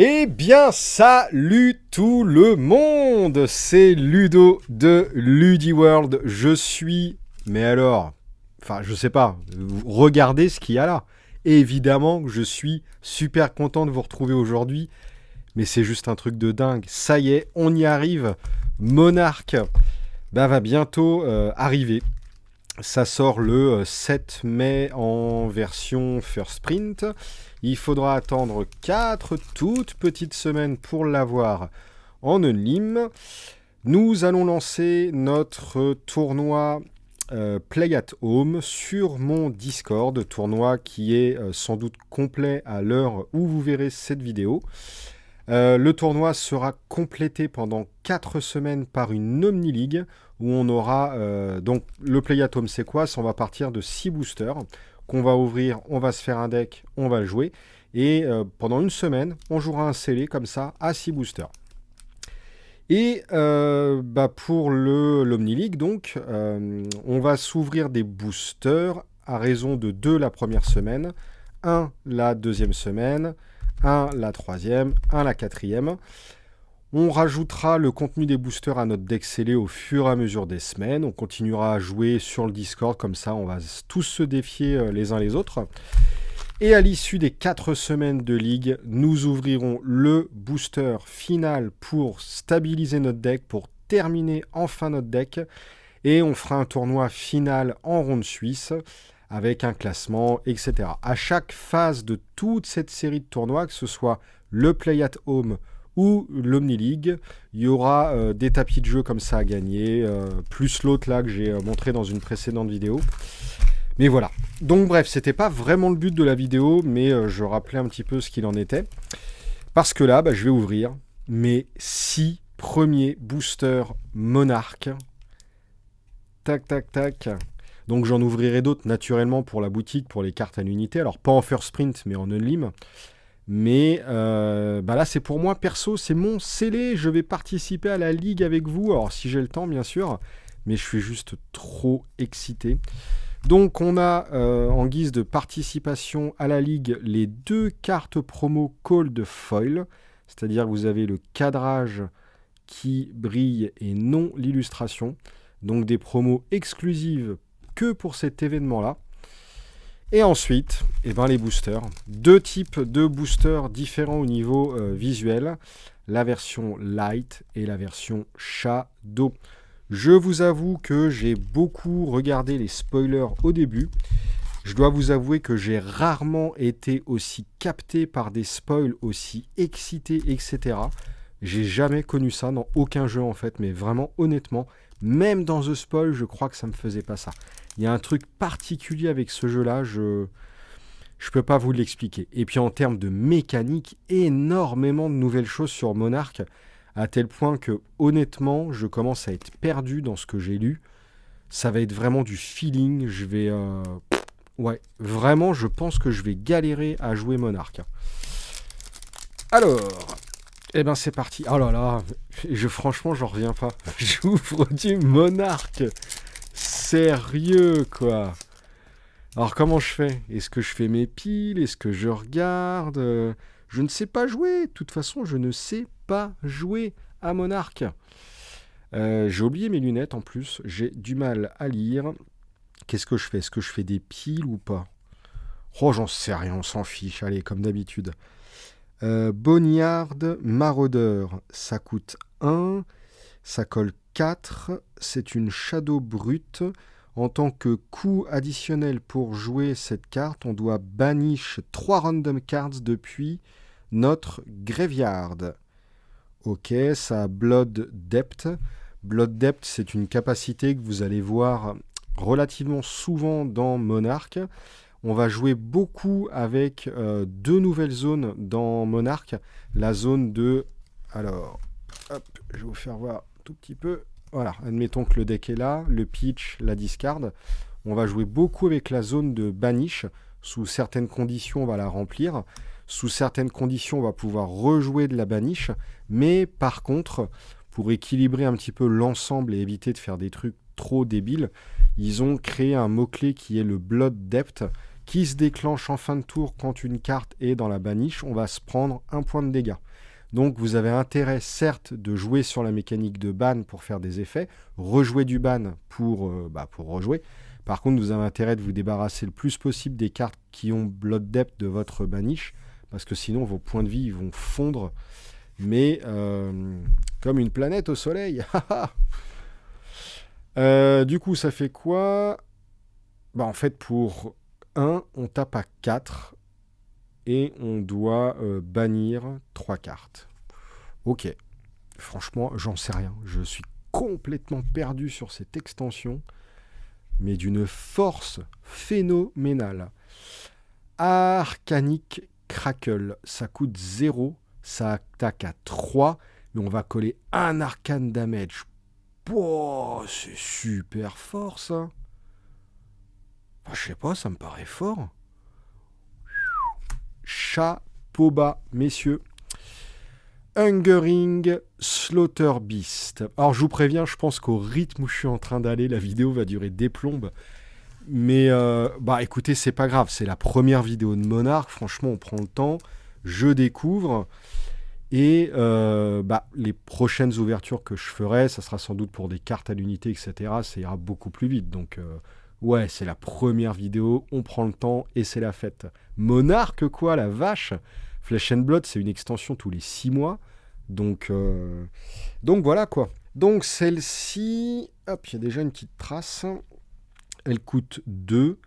Eh bien, salut tout le monde, c'est Ludo de LudiWorld. Je suis, mais alors, enfin, je sais pas, regardez ce qu'il y a là. Évidemment que je suis super content de vous retrouver aujourd'hui, mais c'est juste un truc de dingue. Ça y est, on y arrive. Monarch va bientôt arriver. Ça sort le 7 mai en version First Print. Il faudra attendre 4 toutes petites semaines pour l'avoir en Unlim. Nous allons lancer notre tournoi Play at Home sur mon Discord, tournoi qui est sans doute complet à l'heure où vous verrez cette vidéo. Le tournoi sera complété pendant 4 semaines par une Omni League où on aura donc le Play at Home, c'est quoi? On va partir de 6 boosters qu'on va ouvrir, on va se faire un deck, on va le jouer et pendant une semaine on jouera un scellé comme ça à 6 boosters. Et pour l'Omni League donc on va s'ouvrir des boosters à raison de 2 la première semaine, 1 la deuxième semaine, 1 la troisième, 1 la quatrième. On rajoutera le contenu des boosters à notre deck scellé au fur et à mesure des semaines. On continuera à jouer sur le Discord, comme ça on va tous se défier les uns les autres. Et à l'issue des 4 semaines de ligue, nous ouvrirons le booster final pour stabiliser notre deck, pour terminer enfin notre deck. Et on fera un tournoi final en ronde suisse avec un classement, etc. À chaque phase de toute cette série de tournois, que ce soit le Play at Home ou l'Omni League, il y aura des tapis de jeu comme ça à gagner, plus l'autre là que j'ai montré dans une précédente vidéo. Mais voilà. Donc bref, c'était pas vraiment le but de la vidéo, mais je rappelais un petit peu ce qu'il en était. Parce que là, je vais ouvrir mes 6 premiers boosters Monarch. Tac, tac, tac. Donc j'en ouvrirai d'autres naturellement pour la boutique, pour les cartes à l'unité. Alors pas en first print, mais en unlim. Mais là c'est pour moi perso, c'est mon scellé. Je vais participer à la ligue avec vous. Alors si j'ai le temps bien sûr, mais je suis juste trop excité. Donc on a en guise de participation à la ligue les 2 cartes promo Cold Foil. C'est-à-dire que vous avez le cadrage qui brille et non l'illustration. Donc des promos exclusives que pour cet événement-là. Et ensuite, les boosters. 2 types de boosters différents au niveau visuel. La version Light et la version Shadow. Je vous avoue que j'ai beaucoup regardé les spoilers au début. Je dois vous avouer que j'ai rarement été aussi capté par des spoils, aussi excité, etc. J'ai jamais connu ça dans aucun jeu en fait, mais vraiment honnêtement, même dans The Spoil, je crois que ça me faisait pas ça. Il y a un truc particulier avec ce jeu-là, je peux pas vous l'expliquer. Et puis en termes de mécanique, énormément de nouvelles choses sur Monarch, à tel point que honnêtement, je commence à être perdu dans ce que j'ai lu. Ça va être vraiment du feeling, je vais... Ouais, vraiment, je pense que je vais galérer à jouer Monarch. Alors... c'est parti. Oh là là, franchement, j'en reviens pas. J'ouvre du Monarch. Sérieux, quoi. Alors, comment je fais? Est-ce que je fais mes piles? Est-ce que je regarde? Je ne sais pas jouer. De toute façon, je ne sais pas jouer à Monarch. J'ai oublié mes lunettes, en plus. J'ai du mal à lire. Qu'est-ce que je fais? Est-ce que je fais des piles ou pas? Oh, j'en sais rien, on s'en fiche. Allez, comme d'habitude. Boneyard Maraudeur, ça coûte 1, ça colle 4, c'est une Shadow brute. En tant que coût additionnel pour jouer cette carte, on doit banish 3 random cards depuis notre graveyard. Ok, ça a Blood Depth. Blood Depth, c'est une capacité que vous allez voir relativement souvent dans Monarch. On va jouer beaucoup avec 2 nouvelles zones dans Monarch. La zone de... Alors, hop, je vais vous faire voir un tout petit peu. Voilà, admettons que le deck est là, le pitch, la discard. On va jouer beaucoup avec la zone de banish. Sous certaines conditions, on va la remplir. Sous certaines conditions, on va pouvoir rejouer de la banish. Mais par contre, pour équilibrer un petit peu l'ensemble et éviter de faire des trucs trop débiles, ils ont créé un mot-clé qui est le Blood Depth, qui se déclenche en fin de tour quand une carte est dans la baniche, on va se prendre 1 point de dégâts. Donc vous avez intérêt certes de jouer sur la mécanique de ban pour faire des effets, rejouer du ban pour rejouer. Par contre, vous avez intérêt de vous débarrasser le plus possible des cartes qui ont Blood Depth de votre baniche, parce que sinon vos points de vie ils vont fondre, mais comme une planète au soleil. Du coup, ça fait quoi? En fait, pour 1, on tape à 4 et on doit bannir 3 cartes. Ok. Franchement, j'en sais rien. Je suis complètement perdu sur cette extension, mais d'une force phénoménale. Arcanic Crackle, ça coûte 0, ça attaque à 3, mais on va coller un arcane damage. Oh, c'est super fort ça. Je sais pas, ça me paraît fort. Chapeau bas, messieurs. Hungering Slaughter Beast. Alors je vous préviens, je pense qu'au rythme où je suis en train d'aller, la vidéo va durer des plombes. Mais écoutez, c'est pas grave, c'est la première vidéo de Monarch. Franchement, on prend le temps, je découvre. Et les prochaines ouvertures que je ferai, ça sera sans doute pour des cartes à l'unité, etc. Ça ira beaucoup plus vite. Donc ouais, c'est la première vidéo, on prend le temps et c'est la fête. Monarch quoi, la vache. Flesh and Blood, c'est une extension tous les 6 mois. Donc voilà quoi. Donc celle-ci, hop, il y a déjà une petite trace. Elle coûte 2,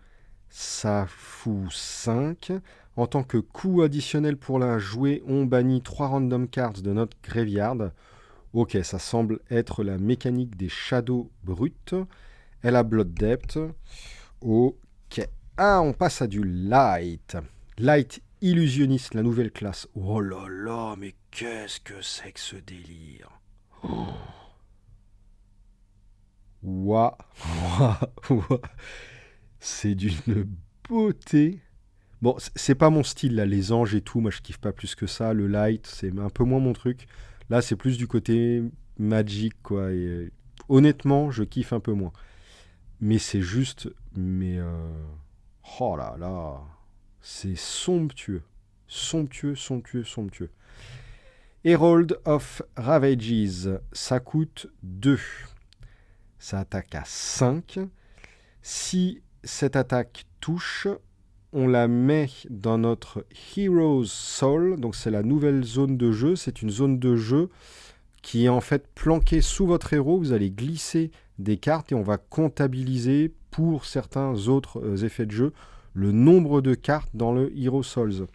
ça fout 5. En tant que coût additionnel pour la jouer, on bannit 3 random cards de notre graveyard. Ok, ça semble être la mécanique des shadows brutes. Elle a Blood Depth. Ok. Ah, on passe à du Light. Light Illusionniste, la nouvelle classe. Oh là là, mais qu'est-ce que c'est que ce délire? Ouah. C'est d'une beauté. Bon, c'est pas mon style, là, les anges et tout. Moi, je kiffe pas plus que ça. Le Light, c'est un peu moins mon truc. Là, c'est plus du côté magique, quoi. Et honnêtement, je kiffe un peu moins. Mais c'est juste... oh là là... C'est somptueux. Somptueux. Herald of Ravages, ça coûte 2. Ça attaque à 5. Si cette attaque touche, on la met dans notre Hero's Soul. Donc c'est la nouvelle zone de jeu. C'est une zone de jeu qui est en fait planquée sous votre héros. Vous allez glisser des cartes et on va comptabiliser pour certains autres effets de jeu le nombre de cartes dans le Hero Souls.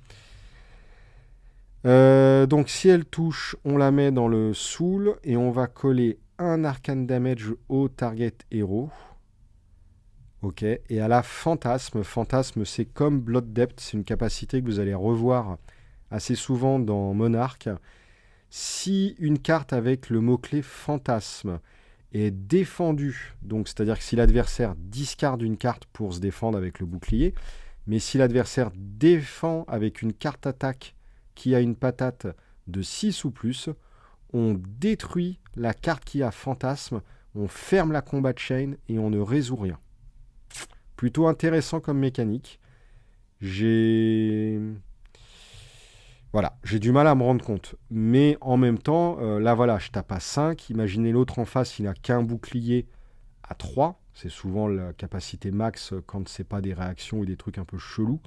Donc si elle touche, on la met dans le Soul et on va coller un Arcane Damage au target héros. Ok, et à la Fantasme. Fantasme, c'est comme Blood Depth, c'est une capacité que vous allez revoir assez souvent dans Monarch. Si une carte avec le mot-clé Fantasme est défendue, donc c'est-à-dire que si l'adversaire discarde une carte pour se défendre avec le bouclier, mais si l'adversaire défend avec une carte attaque qui a une patate de 6 ou plus, on détruit la carte qui a Fantasme, on ferme la combat chain et on ne résout rien. Plutôt intéressant comme mécanique. J'ai du mal à me rendre compte. Mais en même temps, là voilà, je tape à 5. Imaginez l'autre en face, il n'a qu'un bouclier à 3. C'est souvent la capacité max quand c'est pas des réactions ou des trucs un peu chelous.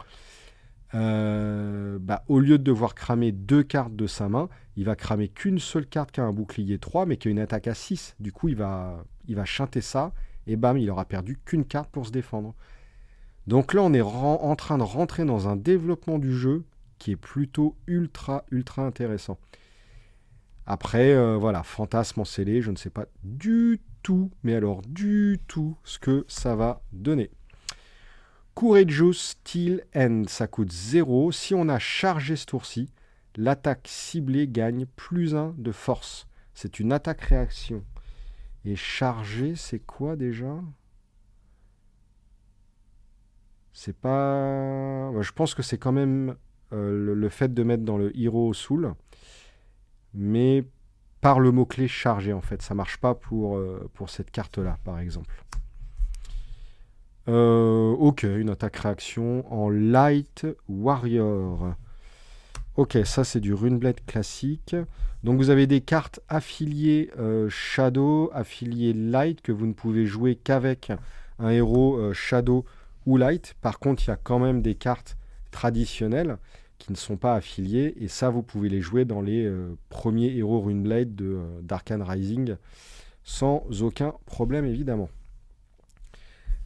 Au lieu de devoir cramer 2 cartes de sa main, il va cramer qu'une seule carte qui a un bouclier 3, mais qui a une attaque à 6. Du coup, il va chanter ça, et bam, il aura perdu qu'une carte pour se défendre. Donc là, on est en train de rentrer dans un développement du jeu qui est plutôt ultra intéressant. Après, Fantasme en scellé, je ne sais pas du tout, mais alors du tout, ce que ça va donner. Courageous Steel End, ça coûte 0. Si on a chargé ce tour-ci, l'attaque ciblée gagne +1 de force. C'est une attaque-réaction. Et chargé, c'est quoi déjà? C'est pas... je pense que c'est quand même le fait de mettre dans le Hero Soul, mais par le mot-clé chargé en fait. Ça marche pas pour cette carte-là, par exemple. Ok, une attaque réaction en Light Warrior. Ok, ça c'est du Runeblade classique. Donc vous avez des cartes affiliées Shadow, affiliées Light, que vous ne pouvez jouer qu'avec un héros Shadow ou Light. Par contre, il y a quand même des cartes traditionnelles qui ne sont pas affiliées. Et ça, vous pouvez les jouer dans les premiers héros Runeblade d'Arcane Rising sans aucun problème, évidemment.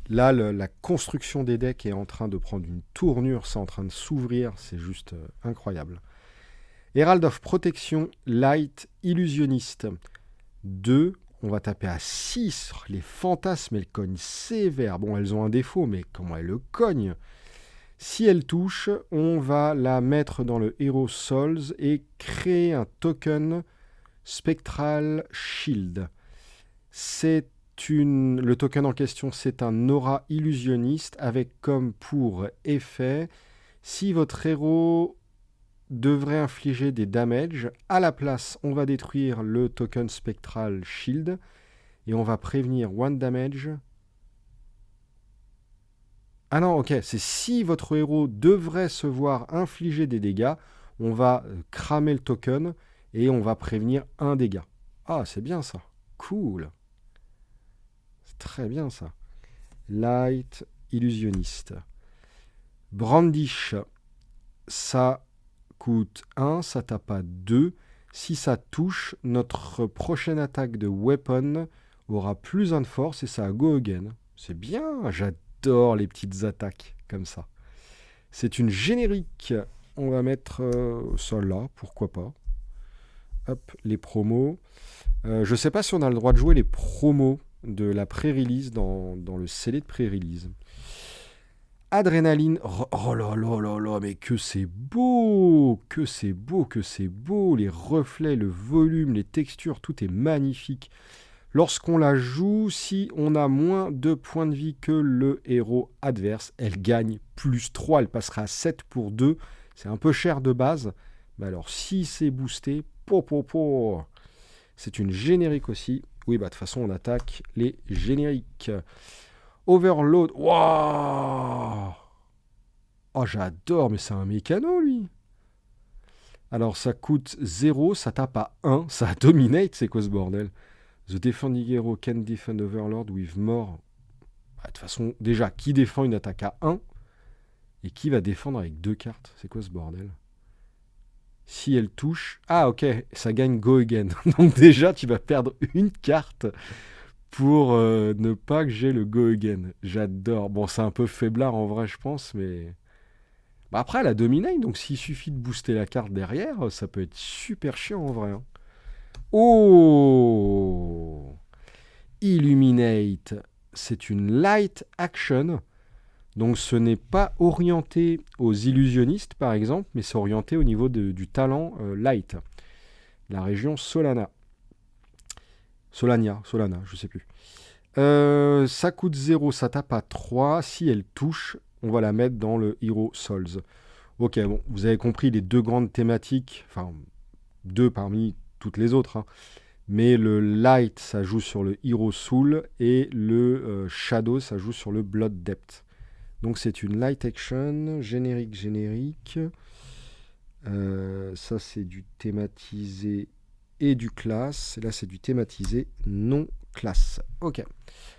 Là, la construction des decks est en train de prendre une tournure, c'est en train de s'ouvrir, c'est juste incroyable. Herald of Protection, Light, Illusionniste. 2, on va taper à 6. Les fantasmes, elles cognent sévère. Bon, elles ont un défaut, mais comment elles le cognent? Si elle touche, on va la mettre dans le Hero Souls et créer un token Spectral Shield. Le token en question, c'est un aura illusionniste avec comme pour effet, si votre héros devrait infliger des damages, à la place, on va détruire le token Spectral Shield et on va prévenir one damage. Ah non, ok, c'est si votre héros devrait se voir infliger des dégâts, on va cramer le token et on va prévenir un dégât. Ah, c'est bien ça. Cool. C'est très bien ça. Light, illusionniste. Brandish, ça coûte 1, ça tape à 2. Si ça touche, notre prochaine attaque de weapon aura plus 1 de force et ça a go again. C'est bien, j'adore les petites attaques comme ça. C'est une générique. On va mettre ça là, pourquoi pas. Hop, les promos. Je sais pas si on a le droit de jouer les promos de la pré-release dans le scellé de pré-release. Adrénaline, oh là là là là, mais que c'est beau, que c'est beau, que c'est beau, les reflets, le volume, les textures, tout est magnifique. Lorsqu'on la joue, si on a moins de points de vie que le héros adverse, elle gagne plus 3, elle passera à 7 pour 2, c'est un peu cher de base, mais alors si c'est boosté, c'est une générique aussi. Oui, bah de toute façon on attaque les génériques. Overload. Waouh! Oh, j'adore, mais c'est un mécano, lui. Alors, ça coûte 0, ça tape à 1, ça dominate, c'est quoi ce bordel? The defending hero can defend Overlord with more. Bah, de toute façon, déjà, qui défend une attaque à 1 et qui va défendre avec 2 cartes? C'est quoi ce bordel? Si elle touche... Ah, ok, ça gagne Go Again. Donc déjà, tu vas perdre une carte pour ne pas que j'ai le Go Again. J'adore. Bon, c'est un peu faiblard en vrai, je pense, mais... Bah après, elle a dominé, donc s'il suffit de booster la carte derrière, ça peut être super chiant en vrai. Hein. Oh! Illuminate, c'est une light action. Donc ce n'est pas orienté aux illusionnistes, par exemple, mais c'est orienté au niveau du talent light. La région Solana, je sais plus. Ça coûte 0, ça tape à 3. Si elle touche, on va la mettre dans le Hero Souls. Ok, bon, vous avez compris les deux grandes thématiques, enfin, deux parmi toutes les autres. Hein. Mais le Light, ça joue sur le Hero Soul, et le Shadow, ça joue sur le Blood Depth. Donc c'est une Light Action, générique. Ça, c'est du thématisé et du classe. Et là, c'est du thématisé non classe. Ok.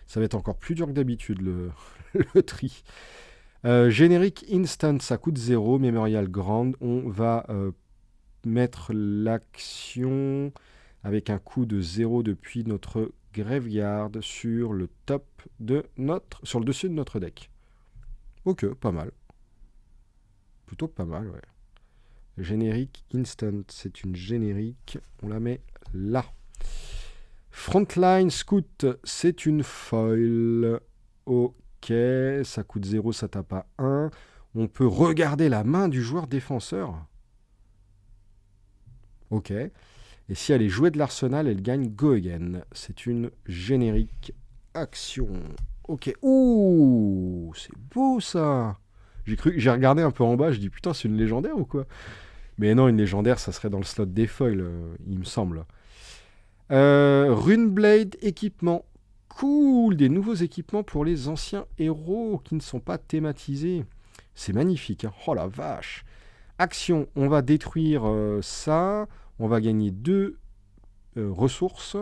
Ça va être encore plus dur que d'habitude, le tri. Générique instant, ça coûte 0. Memorial Grand, on va mettre l'action avec un coût de 0 depuis notre graveyard sur le sur le dessus de notre deck. Ok, pas mal. Plutôt pas mal, ouais. Générique instant, c'est une générique. On la met là. Frontline Scout, c'est une foil. Ok, ça coûte 0, ça tape à 1. On peut regarder la main du joueur défenseur. Ok. Et si elle est jouée de l'arsenal, elle gagne Go Again. C'est une générique action. Ok. Ouh, c'est beau ça. J'ai regardé un peu en bas, je dis putain, c'est une légendaire ou quoi? Mais non, une légendaire, ça serait dans le slot des foils, il me semble. Runeblade équipement cool, des nouveaux équipements pour les anciens héros qui ne sont pas thématisés. C'est magnifique, hein. Oh la vache. Action, on va détruire ça. On va gagner 2 ressources.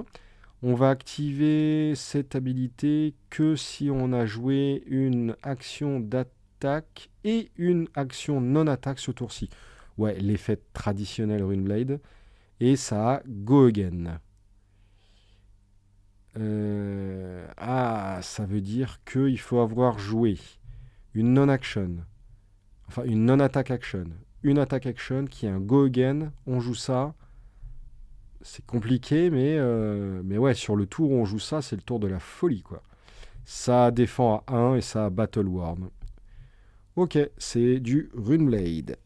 On va activer cette habilité que si on a joué une action d'attaque et une action non-attaque ce tour-ci. Ouais, l'effet traditionnel Runeblade. Et ça a Go Again. Ça veut dire qu'il faut avoir joué une non-action, enfin une non-attack action, une attack action qui est un Go Again, on joue ça. C'est compliqué, mais ouais, sur le tour où on joue ça, c'est le tour de la folie, quoi. Ça défend à 1 et ça a Battle Worm. Ok, c'est du Runeblade.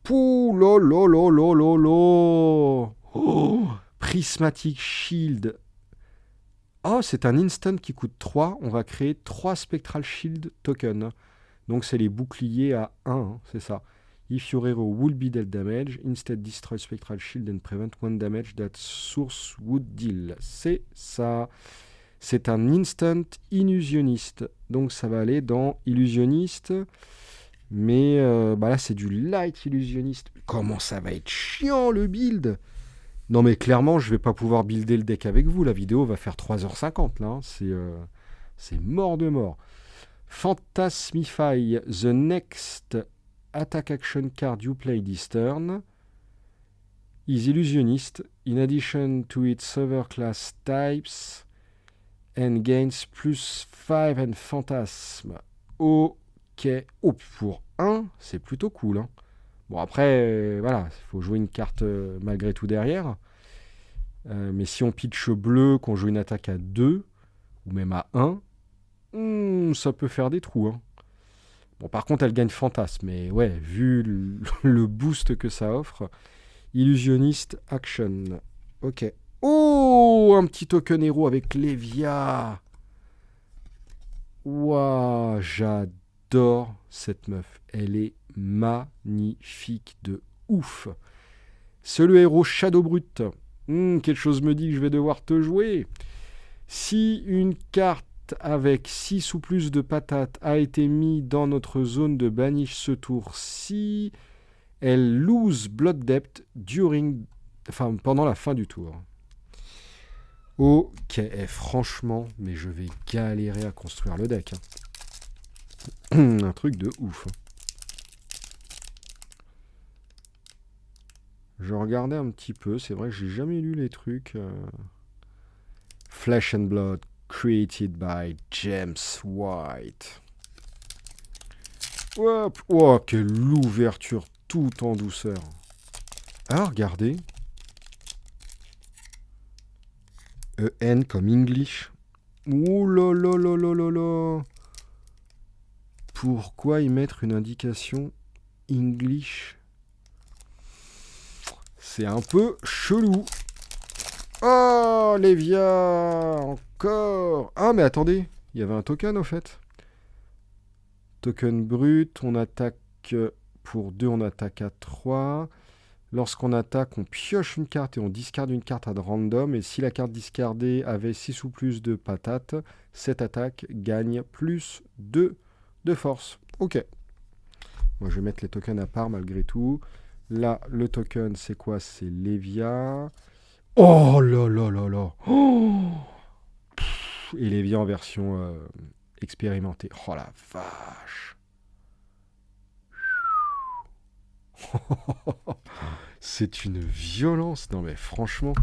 Pouh, lolololololo. Oh, Prismatic Shield. Oh, c'est un instant qui coûte 3. On va créer 3 Spectral Shield tokens. Donc, c'est les boucliers à 1, hein, c'est ça. If your hero will be dealt damage, instead destroy Spectral Shield and prevent one damage that source would deal. C'est ça. C'est un instant illusionniste. Donc, ça va aller dans illusionniste. Mais là, c'est du light illusionniste. Comment ça va être chiant, le build! Non mais clairement, je vais pas pouvoir builder le deck avec vous. La vidéo va faire 3h50 là. Hein. C'est mort de mort. Phantasmify the next attack action card you play this turn is illusionist in addition to its other class types and gains +5 and phantasme. Ok. Oh, pour 1, c'est plutôt cool. Hein. Bon, après, voilà, il faut jouer une carte malgré tout derrière. Mais si on pitch bleu, qu'on joue une attaque à 2, ou même à 1, ça peut faire des trous. Hein. Bon, par contre, elle gagne fantasme. Mais ouais, vu le boost que ça offre, illusionniste action. Ok. Oh, un petit token héros avec Lévia. Waouh, j'adore cette meuf. Elle est magnifique de ouf. C'est le héros Shadow Brut. Quelque chose me dit que je vais devoir te jouer. Si une carte avec 6 ou plus de patates a été mise dans notre zone de banish ce tour-ci, elle lose Blood Depth pendant la fin du tour. Ok, franchement, mais je vais galérer à construire le deck. Hein. Un truc de ouf. Je regardais un petit peu, c'est vrai que j'ai jamais lu les trucs. Flesh and Blood, created by James White. Hop, oh, quelle ouverture, tout en douceur. Ah, regardez. N comme English. Ouh là là là là là là. Pourquoi y mettre une indication English ? C'est un peu chelou. Oh, Lévia, encore. Ah, mais attendez, il y avait un token au fait. Token brut, on attaque pour 2, on attaque à 3. Lorsqu'on attaque, on pioche une carte et on discarde une carte à random. Et si la carte discardée avait 6 ou plus de patates, cette attaque gagne plus 2 de force. Ok. Moi, je vais mettre les tokens à part malgré tout. Là, le token, c'est quoi? C'est Lévia. Oh là là là là. Oh, et Lévia en version expérimentée. Oh la vache. C'est une violence. Non mais franchement.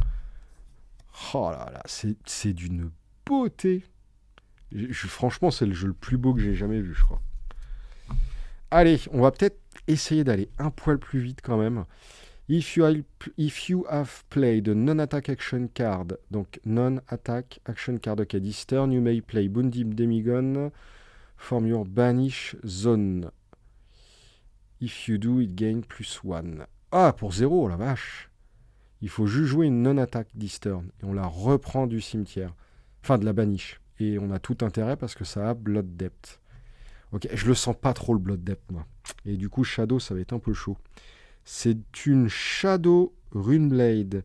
Oh là là, c'est d'une beauté. Franchement, c'est le jeu le plus beau que j'ai jamais vu, je crois. Allez, on va peut-être essayer d'aller un poil plus vite quand même. If you have played a non-attack action card, donc non-attack action card, ok, this turn you may play Bundim Demigon from your banish zone. If you do, it gain +1. Ah, pour 0, la vache. Il faut juste jouer une non-attack this turn, et on la reprend du cimetière. Enfin, de la banish. Et on a tout intérêt parce que ça a Blood Depth. Ok, je le sens pas trop le Blood Depth, moi. Et du coup, Shadow, ça va être un peu chaud. C'est une Shadow Runeblade.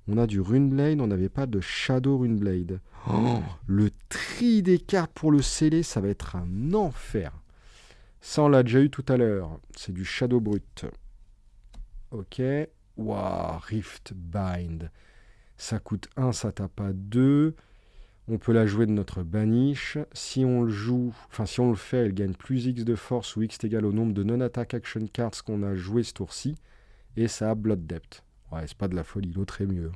On a du Runeblade, on n'avait pas de Shadow Runeblade. Oh, le tri des cartes pour le sceller, ça va être un enfer. Ça, on l'a déjà eu tout à l'heure. C'est du Shadow Brut. Ok. Waouh, Rift Bind. Ça coûte 1, ça tape à 2. On peut la jouer de notre banish. Si on le joue, enfin si on le fait, elle gagne plus X de force ou X est égal au nombre de non-attack action cards qu'on a joué ce tour-ci. Et ça a Blood Depth. Ouais, c'est pas de la folie, l'autre est mieux.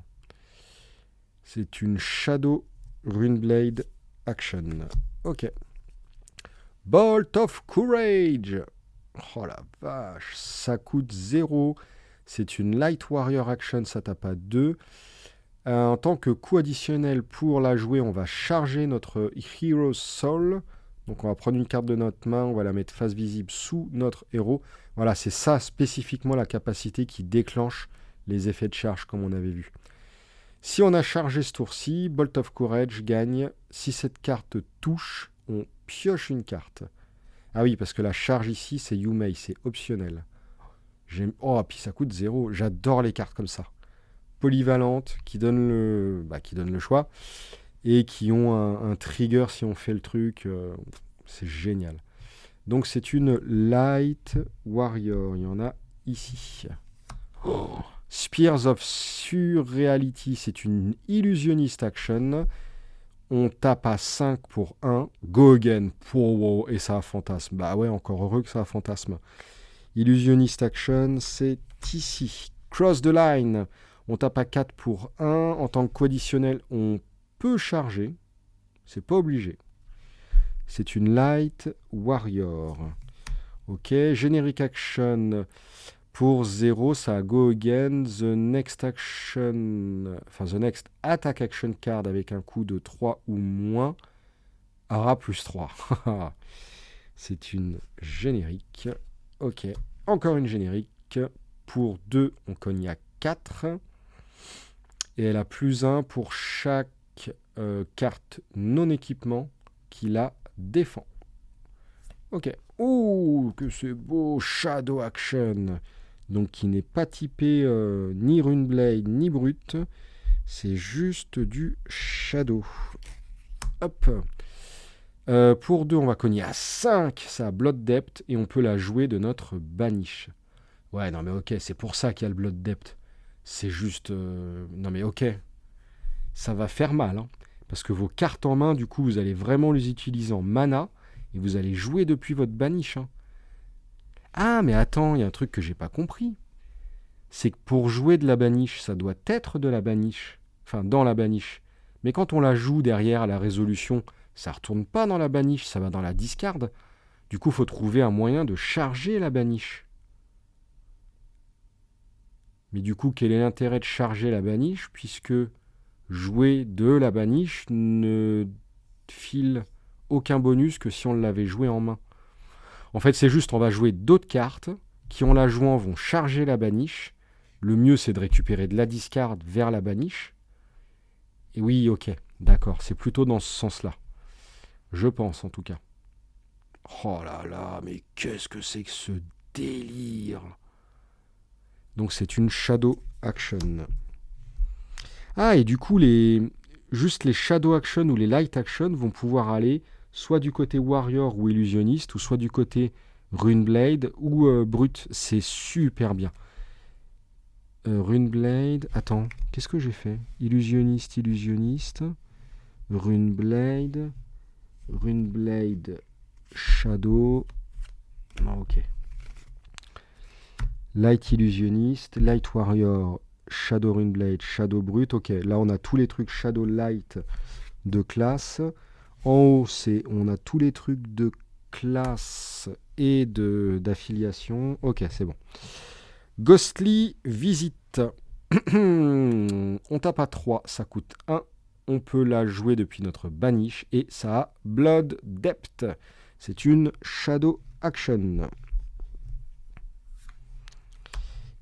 C'est une Shadow Runeblade Action. Ok. Bolt of Courage. Oh la vache, ça coûte 0. C'est une Light Warrior Action, ça tape à 2. En tant que coût additionnel pour la jouer, on va charger notre Hero's Soul. Donc on va prendre une carte de notre main, on va la mettre face visible sous notre héros. Voilà, c'est ça spécifiquement la capacité qui déclenche les effets de charge comme on avait vu. Si on a chargé ce tour-ci, Bolt of Courage gagne. Si cette carte touche, on pioche une carte. Ah oui, parce que la charge ici, c'est Yumei, c'est optionnel. Oh, puis ça coûte 0. J'adore les cartes comme ça. Polyvalentes, qui donnent le choix, et qui ont un trigger si on fait le truc. C'est génial. Donc c'est une Light Warrior. Il y en a ici. Oh, Spears of Surreality, c'est une illusionniste action. On tape à 5 pour 1. Go again. Wow, et ça a fantasme. Bah ouais, encore heureux que ça a fantasme. Illusionniste action, c'est ici. Cross the line. On tape à 4 pour 1. En tant que co-additionnel, on peut charger. C'est pas obligé. C'est une Light Warrior. Ok. Generic action. Pour 0, ça a Go Again. The next attack action card avec un coût de 3 ou moins aura plus 3. C'est une générique. Ok. Encore une générique. Pour 2, on cogne à 4. Et elle a plus 1 pour chaque carte non-équipement qui la défend. Ok. Ouh, que c'est beau. Shadow Action. Donc qui n'est pas typé ni Runeblade ni Brut. C'est juste du Shadow. Hop. Pour 2, on va cogner à 5. Ça a Blood Depth. Et on peut la jouer de notre banish. Ouais, non mais ok, c'est pour ça qu'il y a le Blood Depth. C'est juste... non mais ok. Ça va faire mal. Hein, parce que vos cartes en main, du coup, vous allez vraiment les utiliser en mana. Et vous allez jouer depuis votre banish. Hein. Ah, mais attends, il y a un truc que j'ai pas compris. C'est que pour jouer de la banish, ça doit être de la banish. Enfin, dans la banish. Mais quand on la joue derrière la résolution, ça retourne pas dans la banish, ça va dans la discard. Du coup, il faut trouver un moyen de charger la banish. Mais du coup, quel est l'intérêt de charger la banish, puisque jouer de la banish ne file aucun bonus que si on l'avait joué en main. En fait, c'est juste, on va jouer d'autres cartes qui, en la jouant, vont charger la banish. Le mieux, c'est de récupérer de la discard vers la banish. Et oui, ok, d'accord, c'est plutôt dans ce sens-là. Je pense, en tout cas. Oh là là, mais qu'est-ce que c'est que ce délire? Donc, c'est une Shadow Action. Ah, et du coup, juste les Shadow Action ou les Light Action vont pouvoir aller soit du côté Warrior ou Illusionniste, ou soit du côté Runeblade ou Brut. C'est super bien. Runeblade... Attends, qu'est-ce que j'ai fait? Illusionniste. Runeblade... Shadow... Non, ok. Light Illusionniste, Light Warrior, Shadow Runeblade, Shadow Brut. Ok, là on a tous les trucs Shadow Light de classe. En haut, on a tous les trucs de classe et d'affiliation. Ok, c'est bon. Ghostly Visit. On tape à 3, ça coûte 1. On peut la jouer depuis notre banish et ça a Blood Depth. C'est une Shadow Action.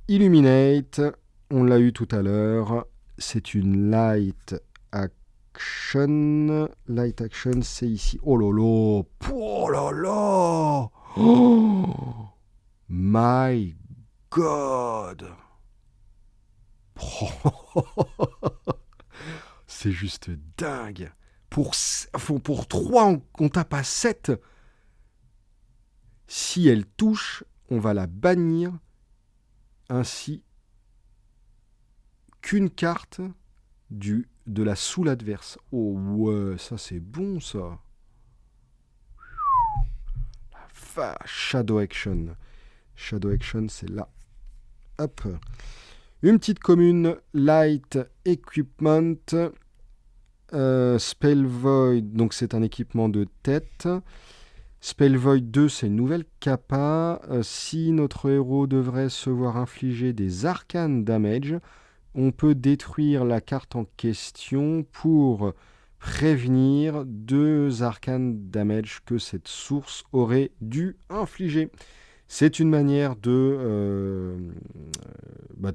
Illuminate, on l'a eu tout à l'heure. C'est une Light Action. Light Action, c'est ici. Oh lolo. Oh là là. Oh my God. C'est juste dingue. Pour 3, on tape à 7. Si elle touche, on va la bannir ainsi qu'une carte de la soul adverse. Oh ouais, ça c'est bon ça. Shadow Action. Shadow Action, c'est là. Hop. Une petite commune, Light Equipment. Spell Void, donc c'est un équipement de tête. Spell Void 2, c'est une nouvelle capa. Si notre héros devrait se voir infliger des arcane damage, on peut détruire la carte en question pour prévenir 2 arcane damage que cette source aurait dû infliger. C'est une manière de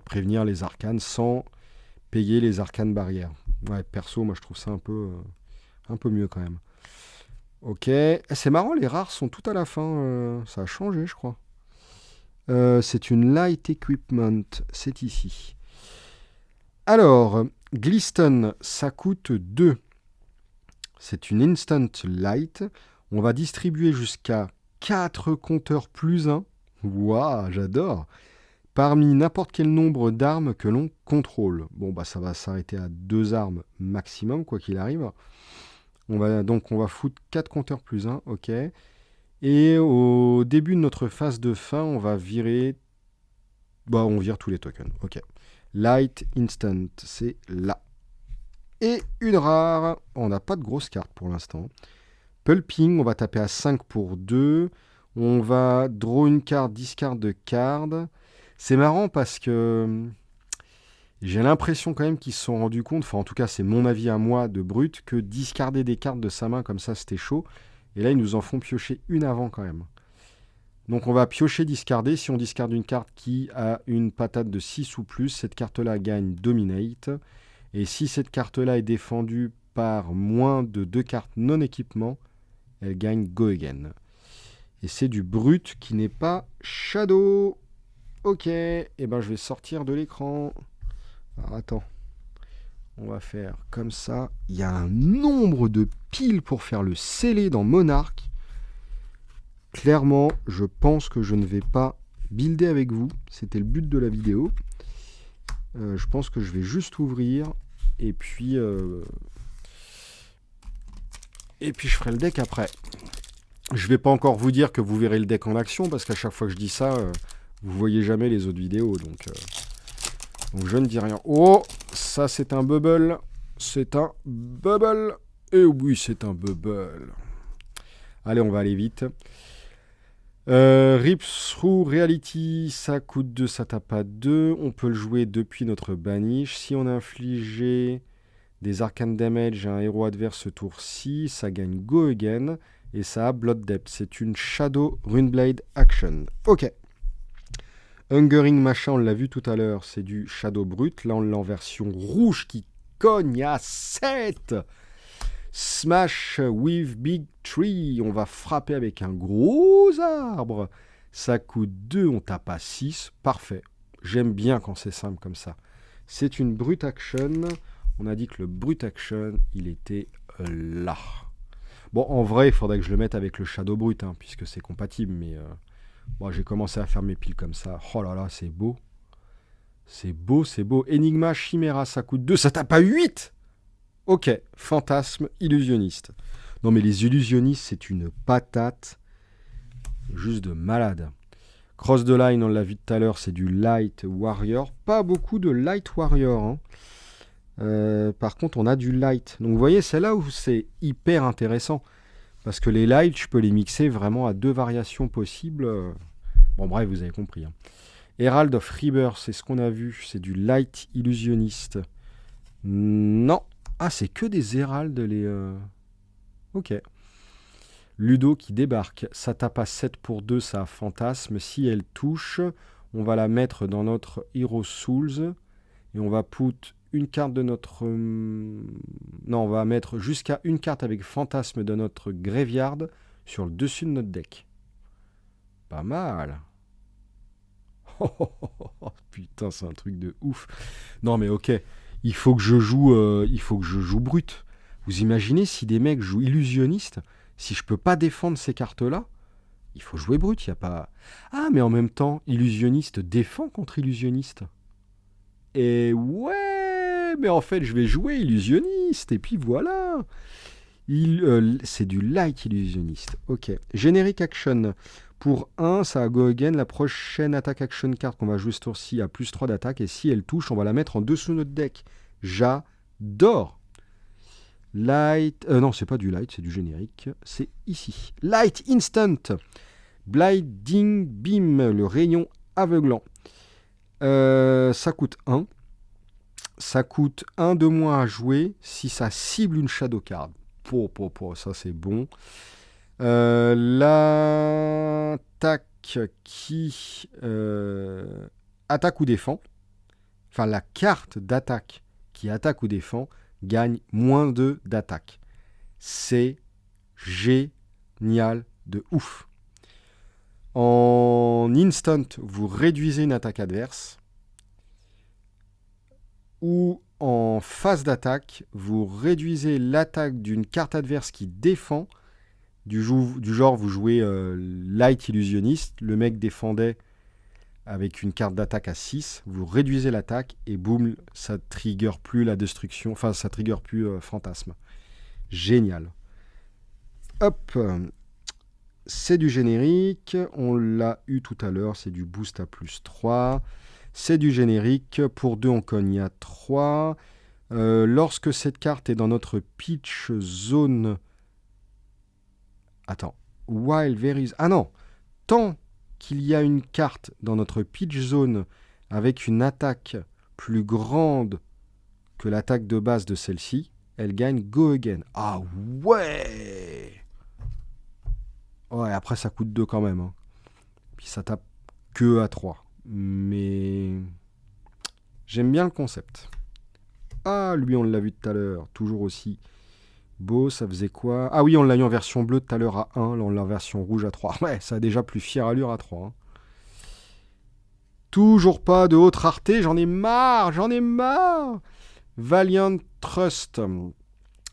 prévenir les arcanes sans payer les arcanes barrières. Ouais, perso, moi je trouve ça un peu mieux quand même. Ok, c'est marrant, les rares sont tout à la fin. Ça a changé, je crois. C'est une Light Equipment, c'est ici. Alors, Glisten, ça coûte 2. C'est une Instant Light. On va distribuer jusqu'à 4 compteurs plus 1. Waouh, j'adore. Parmi n'importe quel nombre d'armes que l'on contrôle. Bon, bah ça va s'arrêter à 2 armes maximum, quoi qu'il arrive. On va foutre 4 compteurs plus 1, ok. Et au début de notre phase de fin, on va virer... on vire tous les tokens, ok. Light Instant, c'est là. Et une rare, on n'a pas de grosse carte pour l'instant. Pulping, on va taper à 5 pour 2. On va draw une carte, discard de card. C'est marrant parce que j'ai l'impression quand même qu'ils se sont rendus compte, enfin en tout cas c'est mon avis à moi de brut, que discarder des cartes de sa main comme ça c'était chaud. Et là ils nous en font piocher une avant quand même. Donc on va piocher, discarder. Si on discarde une carte qui a une patate de 6 ou plus, cette carte-là gagne Dominate. Et si cette carte-là est défendue par moins de 2 cartes non équipement, elle gagne Go Again. Et c'est du brut qui n'est pas Shadow. Ok, et ben je vais sortir de l'écran. Alors attends, on va faire comme ça. Il y a un nombre de piles pour faire le scellé dans Monarch. Clairement, je pense que je ne vais pas builder avec vous. C'était le but de la vidéo. Je pense que je vais juste ouvrir et puis je ferai le deck après. Je vais pas encore vous dire que vous verrez le deck en action parce qu'à chaque fois que je dis ça, vous voyez jamais les autres vidéos. Donc je ne dis rien. Oh, ça c'est un bubble. C'est un bubble. Et oui, c'est un bubble. Allez, on va aller vite. Rip Through Reality, ça coûte 2, ça tape à 2. On peut le jouer depuis notre banish. Si on a infligé des arcane damage à un héros adverse ce tour-ci, ça gagne Go Again. Et ça a Blood Depth. C'est une Shadow Runeblade Action. Ok. Hungering machin, on l'a vu tout à l'heure, c'est du Shadow Brut. Là, on l'a en version rouge qui cogne à 7. Smash with Big Tree. On va frapper avec un gros arbre. Ça coûte 2, on tape à 6. Parfait. J'aime bien quand c'est simple comme ça. C'est une Brute Action. On a dit que le Brute Action, il était là. Bon, en vrai, il faudrait que je le mette avec le Shadow Brut, hein, puisque c'est compatible, mais j'ai commencé à faire mes piles comme ça. Oh là là, c'est beau. C'est beau, c'est beau. Enigma Chimera, ça coûte 2, ça tape à 8. Ok, Fantasme Illusionniste. Non mais les illusionnistes, c'est une patate. Juste de malade. Cross the Line, on l'a vu tout à l'heure, c'est du Light Warrior. Pas beaucoup de Light Warrior, hein. Par contre, on a du light. Donc, vous voyez, c'est là où c'est hyper intéressant. Parce que les lights, je peux les mixer vraiment à 2 variations possibles. Bon, bref, vous avez compris. Hein. Herald of Rebirth, c'est ce qu'on a vu. C'est du light illusionniste. Non. Ah, c'est que des Herald, les... Ok. Ludo qui débarque. Ça tape à 7 pour 2, ça a fantasme. Si elle touche, on va la mettre dans notre Hero Souls. Et on va put une carte de notre... Non, on va mettre jusqu'à une carte avec fantasme de notre graveyard sur le dessus de notre deck. Pas mal. Putain, c'est un truc de ouf. Non mais ok, il faut que je joue brut. Vous imaginez si des mecs jouent illusionniste, si je peux pas défendre ces cartes-là, il faut jouer brut, il y a pas. Ah mais en même temps, illusionniste défend contre illusionniste. Et ouais, mais en fait, je vais jouer illusionniste et puis voilà. C'est du light illusionniste. Ok. Générique action. Pour 1, ça va go again. La prochaine attaque action card qu'on va jouer ce tour-ci a plus 3 d'attaque. Et si elle touche, on va la mettre en dessous de notre deck. J'adore. Light. Non, c'est pas du light, c'est du générique. C'est ici. Light instant. Blinding beam, le rayon aveuglant. Ça coûte 1. Ça coûte 1 de moins à jouer si ça cible une shadow card. Ça c'est bon. L'attaque qui attaque ou défend, enfin la carte d'attaque qui attaque ou défend, gagne moins 2 d'attaque. C'est génial de ouf. En instant, vous réduisez une attaque adverse. Ou en phase d'attaque, vous réduisez l'attaque d'une carte adverse qui défend. Du genre, vous jouez Light Illusionniste, le mec défendait avec une carte d'attaque à 6, vous réduisez l'attaque et boum, ça trigger plus la destruction, enfin ça trigger plus fantasme. Génial. Hop, c'est du générique, on l'a eu tout à l'heure, c'est du boost à plus 3. C'est du générique, pour 2 on cogne à 3. Lorsque cette carte est dans notre pitch zone... Attends, while there is... Ah non, tant qu'il y a une carte dans notre pitch zone avec une attaque plus grande que l'attaque de base de celle-ci, elle gagne go again. Ah ouais! Ouais, après ça coûte 2 quand même. Hein. Puis ça tape que à 3. Mais j'aime bien le concept. Ah, lui, on l'a vu tout à l'heure. Toujours aussi beau, ça faisait quoi? Ah oui, on l'a eu en version bleue tout à l'heure à 1. Là, on l'a en version rouge à 3. Ouais, ça a déjà plus fière allure à 3. Hein. Toujours pas de haute rareté. J'en ai marre. Valiant Trust.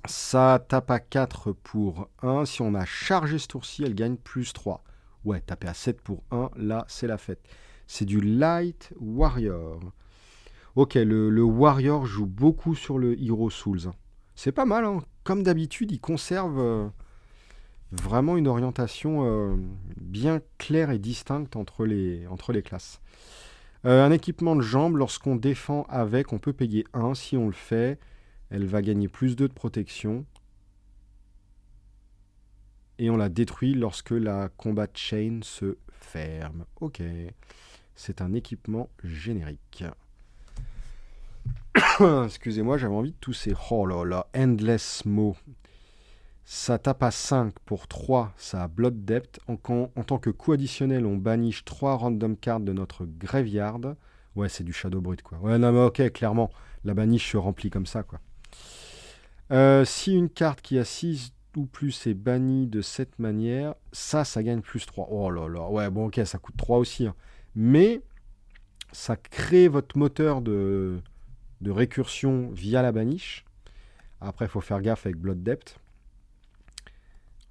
Ça tape à 4 pour 1. Si on a chargé ce tour-ci, elle gagne plus 3. Ouais, taper à 7 pour 1. Là, c'est la fête. C'est du Light Warrior. Ok, le Warrior joue beaucoup sur le Hero Souls. C'est pas mal, hein. Comme d'habitude, il conserve vraiment une orientation bien claire et distincte entre les classes. Un équipement de jambes, lorsqu'on défend avec, on peut payer 1. Si on le fait, elle va gagner plus 2 de protection. Et on la détruit lorsque la combat chain se ferme. Ok. C'est un équipement générique. Excusez-moi, j'avais envie de tousser. Oh là là, Endless Mo. Ça tape à 5 pour 3, ça a Blood Depth. En tant que coût additionnel, on baniche 3 random cards de notre graveyard. Ouais, c'est du Shadow Brut, quoi. Ouais, non, mais ok, clairement, la baniche se remplit comme ça, quoi. Si une carte qui a 6 ou plus est bannie de cette manière, ça gagne plus 3. Oh là là, ouais, bon, ok, ça coûte 3 aussi. Hein. Mais ça crée votre moteur de récursion via la baniche. Après, il faut faire gaffe avec Blood Depth.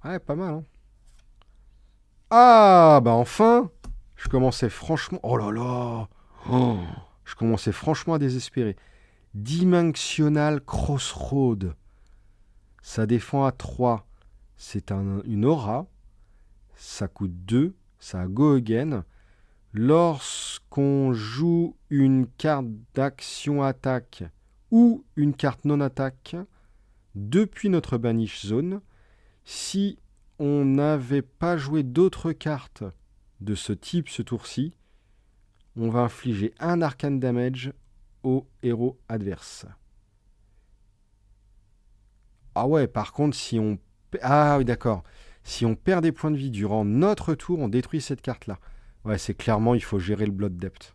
Ouais, pas mal, hein. Ah, bah enfin. Je commençais franchement... Oh là là. Oh, je commençais franchement à désespérer. Dimensional Crossroad. Ça défend à 3. C'est une aura. Ça coûte 2. Ça a go again. Lorsqu'on joue une carte d'action attaque ou une carte non attaque depuis notre banish zone, si on n'avait pas joué d'autres cartes de ce type ce tour-ci, on va infliger un arcane damage au héros adverse. Ah ouais, par contre, si on... Ah oui, d'accord. Si on perd des points de vie durant notre tour, on détruit cette carte-là. Ouais, c'est clairement, il faut gérer le Blood Depth.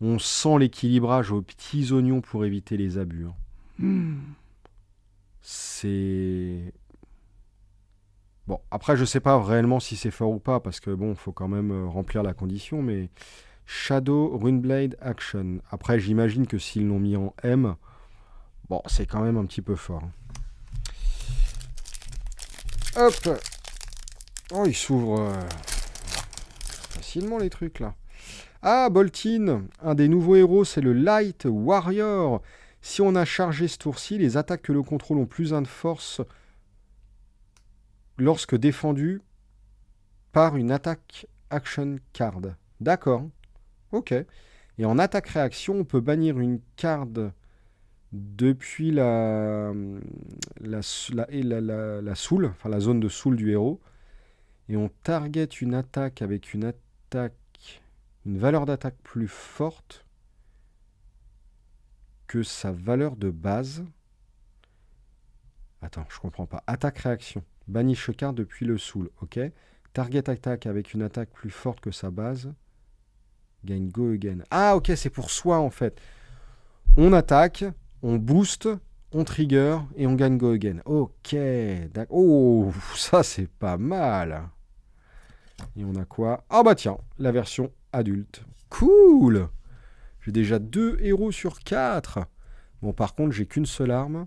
On sent l'équilibrage aux petits oignons pour éviter les abus. Hein. C'est... Bon, après, je sais pas réellement si c'est fort ou pas, parce que bon, faut quand même remplir la condition, mais Shadow Runeblade Action. Après, j'imagine que s'ils l'ont mis en M, bon, c'est quand même un petit peu fort. Hop. Oh, il s'ouvre facilement les trucs là. Ah, Boltyn, un des nouveaux héros, c'est le Light Warrior. Si on a chargé ce tour-ci, les attaques que le contrôle ont plus 1 de force lorsque défendues par une attaque action card. D'accord. Ok. Et en attaque-réaction, on peut bannir une carte depuis la soul, enfin la zone de soul du héros. Et on target une attaque avec une valeur d'attaque plus forte que sa valeur de base. Attends, je comprends pas. Attaque-réaction. Banish carte depuis le soul, ok. Target attaque avec une attaque plus forte que sa base. Gagne go again. Ah, ok, c'est pour soi en fait. On attaque, on booste, on trigger et on gagne go again. Ok, d'accord. Oh, ça c'est pas mal. Et on a quoi? Ah bah tiens, la version adulte. Cool. J'ai déjà 2 héros sur 4. Bon, par contre, j'ai qu'une seule arme.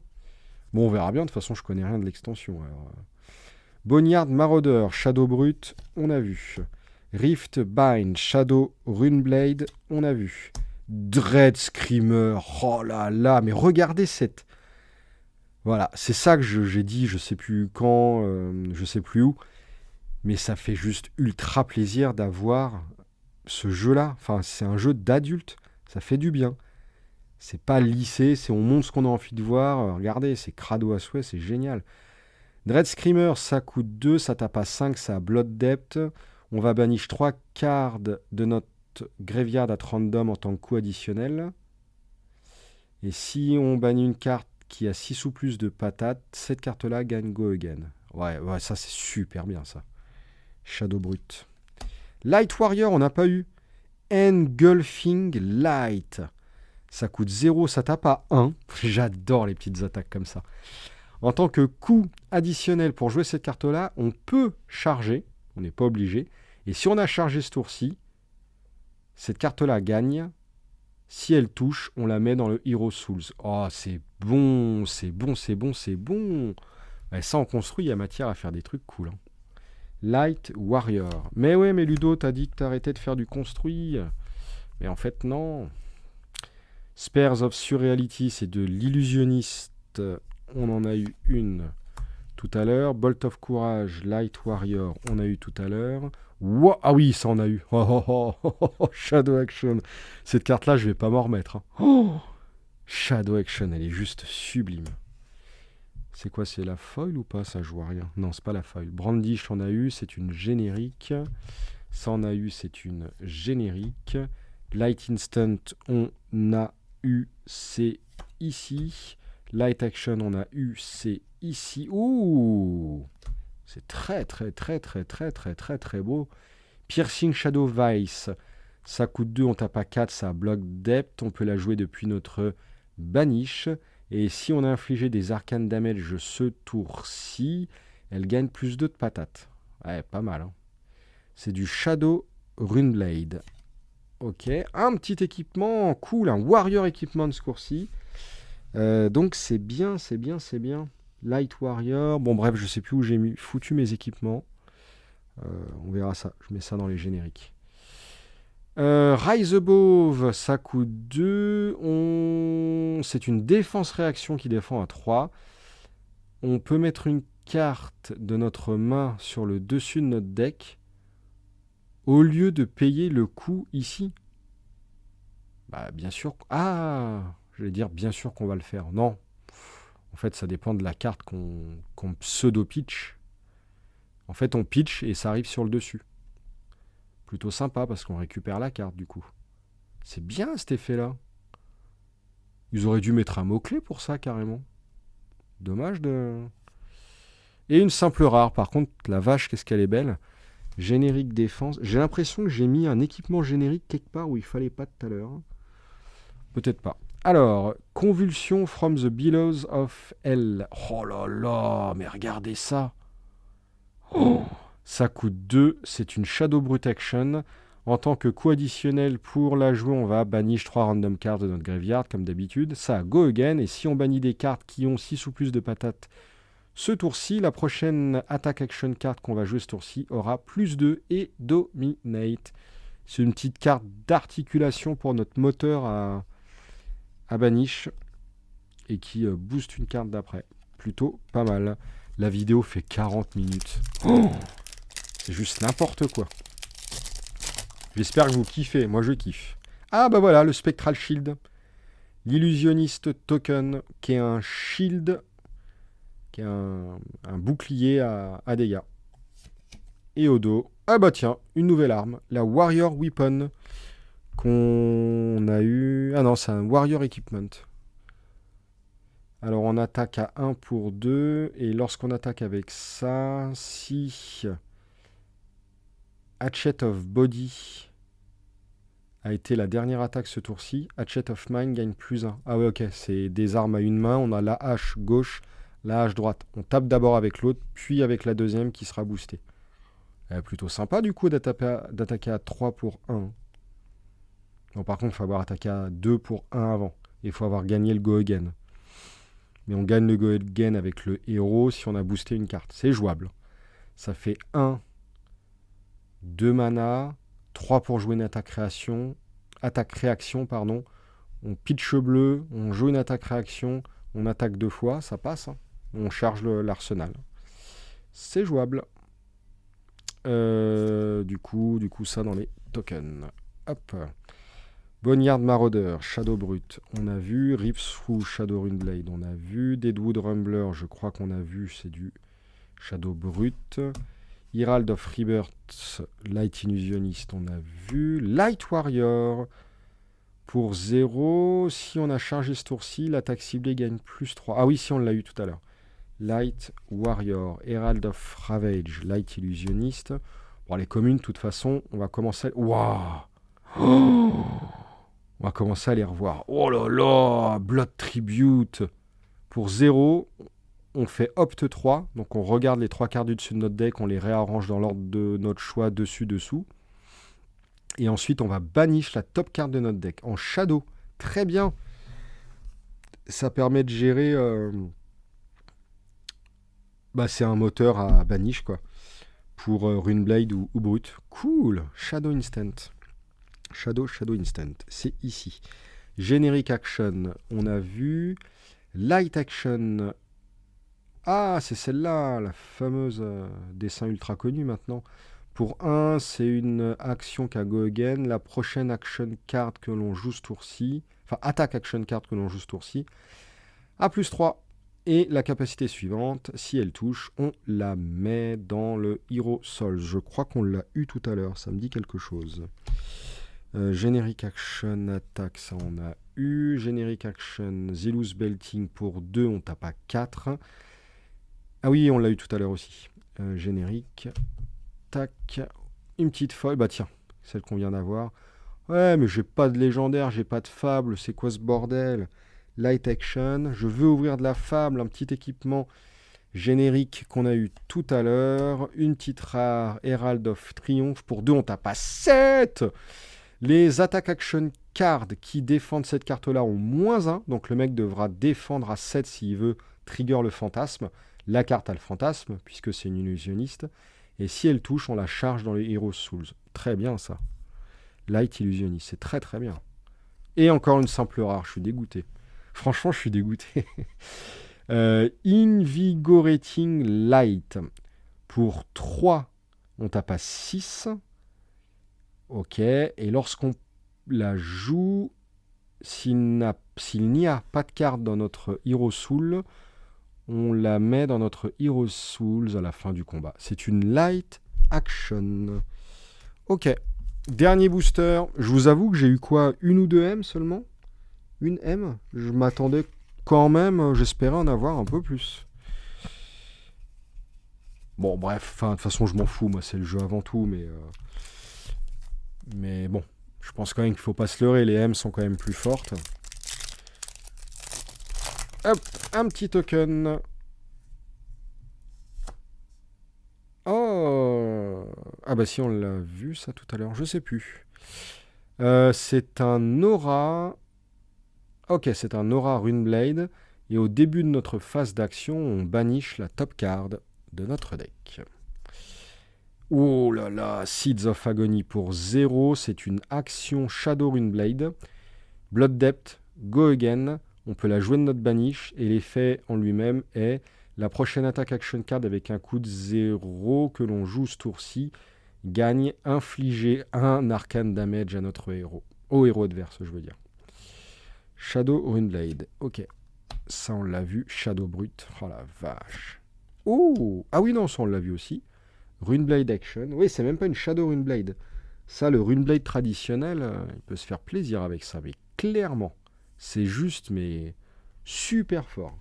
Bon, on verra bien. De toute façon, je connais rien de l'extension. Boneyard Marauder, Shadow Brut, on a vu. Rift Bind, Shadow Runeblade, on a vu. Dread Screamer, oh là là, mais regardez cette... Voilà, c'est ça que j'ai dit, je sais plus quand, je sais plus où, mais ça fait juste ultra plaisir d'avoir ce jeu-là. Enfin, c'est un jeu d'adulte, ça fait du bien. C'est pas lissé, c'est on montre ce qu'on a envie de voir. Regardez, c'est crado à souhait, c'est génial. Dread Screamer, ça coûte 2, ça tape à 5, ça a Blood Depth. On va banish 3 cards de notre graveyard at random en tant que coût additionnel. Et si on bannit une carte qui a 6 ou plus de patates, cette carte-là gagne go again. Ouais, ça c'est super bien ça. Shadow Brut. Light Warrior, on n'a pas eu. Engulfing Light. Ça coûte 0, ça tape à 1. J'adore les petites attaques comme ça. En tant que coût additionnel pour jouer cette carte-là, on peut charger. On n'est pas obligé. Et si on a chargé ce tour-ci, cette carte-là gagne. Si elle touche, on la met dans le Hero Souls. Oh, c'est bon, c'est bon, c'est bon, c'est bon. Et ça, on construit, il y a matière à faire des trucs cool. Hein. Light Warrior. Mais ouais, mais Ludo, t'as dit que t'arrêtais de faire du construit. Mais en fait, non. Spears of Surreality, c'est de l'illusionniste. On en a eu une tout à l'heure. Bolt of Courage, Light Warrior, on a eu tout à l'heure. Wow, ah oui, ça on a eu. Shadow Action. Cette carte-là, je vais pas m'en remettre. Hein. Shadow Action, elle est juste sublime. C'est quoi, c'est la foil ou pas? Ça, je vois rien. Non, c'est pas la foil. Brandish, on a eu, c'est une générique. Ça, on a eu, c'est une générique. Light Instant, on a eu, c'est ici. Light Action, on a eu, c'est ici. Ouh! C'est très, très, très, très, très, très, très, très beau. Piercing Shadow Vice. Ça coûte 2, on tape à 4, ça bloque Depth. On peut la jouer depuis notre Banish. Et si on a infligé des Arcane Damage ce tour-ci, elle gagne plus 2 de patates. Ouais, pas mal. Hein. C'est du Shadow Runeblade. Ok, un petit équipement cool, un Warrior Equipment ce cours-ci. Donc c'est bien, c'est bien, c'est bien. Light Warrior, bon bref, je sais plus où j'ai foutu mes équipements. On verra ça, je mets ça dans les génériques. Rise Above, ça coûte 2. C'est une défense-réaction qui défend à 3. On peut mettre une carte de notre main sur le dessus de notre deck au lieu de payer le coût ici. Bah bien sûr. Ah, je vais dire bien sûr qu'on va le faire. Non. En fait, ça dépend de la carte qu'on pseudo-pitch. En fait, on pitch et ça arrive sur le dessus. Plutôt sympa parce qu'on récupère la carte du coup. C'est bien cet effet-là. Ils auraient dû mettre un mot-clé pour ça carrément. Dommage de... Et une simple rare. Par contre, la vache, qu'est-ce qu'elle est belle. Générique défense. J'ai l'impression que j'ai mis un équipement générique quelque part où il fallait pas tout à l'heure. Peut-être pas. Alors, Convulsion from the Billows of Hell. Oh là là, mais regardez ça. Oh, ça coûte 2. C'est une Shadow Brut Action. En tant que coût additionnel pour la jouer, on va bannir 3 random cards de notre graveyard, comme d'habitude. Ça, go again. Et si on bannit des cartes qui ont 6 ou plus de patates ce tour-ci, la prochaine attack action card qu'on va jouer ce tour-ci aura plus 2 et dominate. C'est une petite carte d'articulation pour notre moteur à banish et qui booste une carte d'après. Plutôt pas mal. La vidéo fait 40 minutes. Oh, c'est juste n'importe quoi. J'espère que vous kiffez. Moi, je kiffe. Ah, bah voilà, le Spectral Shield. L'illusionniste token, qui est un shield, qui est un bouclier à dégâts. Et au dos, ah bah tiens, une nouvelle arme, la Warrior Weapon, qu'on a eu... Ah non, c'est un Warrior Equipment. Alors on attaque à 1 pour 2, et lorsqu'on attaque avec ça, si Hatchet of Body a été la dernière attaque ce tour-ci, Hatchet of Mind gagne plus 1. Ah ouais, ok, c'est des armes à une main, on a la hache gauche, la hache droite. On tape d'abord avec l'autre, puis avec la deuxième qui sera boostée. Plutôt sympa du coup d'attaquer à 3 pour 1. Bon, par contre, il faut avoir attaqué à 2 pour 1 avant. Il faut avoir gagné le go again. Mais on gagne le go again avec le héros si on a boosté une carte. C'est jouable. Ça fait 1, 2 mana, 3 pour jouer une attaque-réaction. On pitch bleu, on joue une attaque-réaction, on attaque 2 fois, ça passe. Hein. On charge l'arsenal. C'est jouable. Du coup, ça dans les tokens. Hop. Boneyard Marauder, Shadow Brut. On a vu Rips Through, Shadow Runeblade. On a vu Deadwood Rumbler. Je crois qu'on a vu, c'est du Shadow Brut. Herald of Rebirth, Light Illusionist. On a vu Light Warrior. Pour 0, si on a chargé ce tour-ci, l'attaque ciblée gagne plus 3. Ah oui, si on l'a eu tout à l'heure. Light Warrior, Herald of Ravage, Light Illusionist. Bon, les communes, de toute façon, on va commencer à... Waouh, oh, on va commencer à les revoir. Oh là là, Blood Tribute. Pour 0, on fait Opt 3. Donc on regarde les 3 cartes du dessus de notre deck, on les réarrange dans l'ordre de notre choix, dessus-dessous. Et ensuite, on va banish la top carte de notre deck en Shadow. Très bien. Ça permet de gérer... c'est un moteur à banish, quoi. Pour Runeblade ou Brut. Cool. Shadow Instant. Shadow Instant. C'est ici. Generic Action. On a vu. Light Action. Ah, c'est celle-là. La fameuse dessin ultra connu maintenant. Pour 1, c'est une action qu'à Go Again. La prochaine action card que l'on joue ce tour-ci. Enfin, attaque action card que l'on joue ce tour-ci. A plus 3. Et la capacité suivante, si elle touche, on la met dans le Hero Souls. Je crois qu'on l'a eu tout à l'heure, ça me dit quelque chose. Generic Action Attack, ça on a eu. Generic Action Zealous Belting pour 2, on tape à 4. Ah oui, on l'a eu tout à l'heure aussi. Générique. Tac. Une petite folle. Bah tiens, celle qu'on vient d'avoir. Ouais, mais j'ai pas de légendaire, j'ai pas de fable, c'est quoi ce bordel ? Light Action, je veux ouvrir de la fable, un petit équipement générique qu'on a eu tout à l'heure, une petite rare Herald of Triumph, pour 2 on tape à 7. Les attack action cards qui défendent cette carte-là ont -1, donc le mec devra défendre à 7 s'il veut trigger le fantasme. La carte a le fantasme, puisque c'est une illusionniste, et si elle touche, on la charge dans les Heroes Souls. Très bien ça. Light Illusionniste, c'est très très bien. Et encore une simple rare, je suis dégoûté. Franchement, je suis dégoûté. Invigorating Light. Pour 3, on tape à 6. Ok. Et lorsqu'on la joue, s'il n'y a pas de carte dans notre Hero Soul, on la met dans notre Hero Souls à la fin du combat. C'est une Light Action. Ok. Dernier booster. Je vous avoue que j'ai eu quoi ? 1 ou 2 M seulement ? Une M, je m'attendais quand même, j'espérais en avoir un peu plus. Bon, bref, de toute façon, je m'en fous, moi, c'est le jeu avant tout, mais bon, je pense quand même qu'il faut pas se leurrer, les M sont quand même plus fortes. Hop, un petit token. Oh, bah si, on l'a vu ça tout à l'heure, je sais plus. C'est un aura. Ok, c'est un aura Runeblade. Et au début de notre phase d'action, on banish la top card de notre deck. Oh là là, Seeds of Agony pour 0, c'est une action Shadow Runeblade. Blood Depth, Go Again, on peut la jouer de notre banish et l'effet en lui-même est la prochaine attaque action card avec un coût de 0 que l'on joue ce tour-ci gagne infliger un arcane damage à notre héros. Au héros adverse, je veux dire. Shadow Runeblade, ok. Ça, on l'a vu. Shadow Brut, oh la vache. Oh, ah oui, non, ça, on l'a vu aussi. Runeblade Action. Oui, c'est même pas une Shadow Runeblade. Ça, le Runeblade traditionnel, il peut se faire plaisir avec ça. Mais clairement, c'est juste, mais super fort.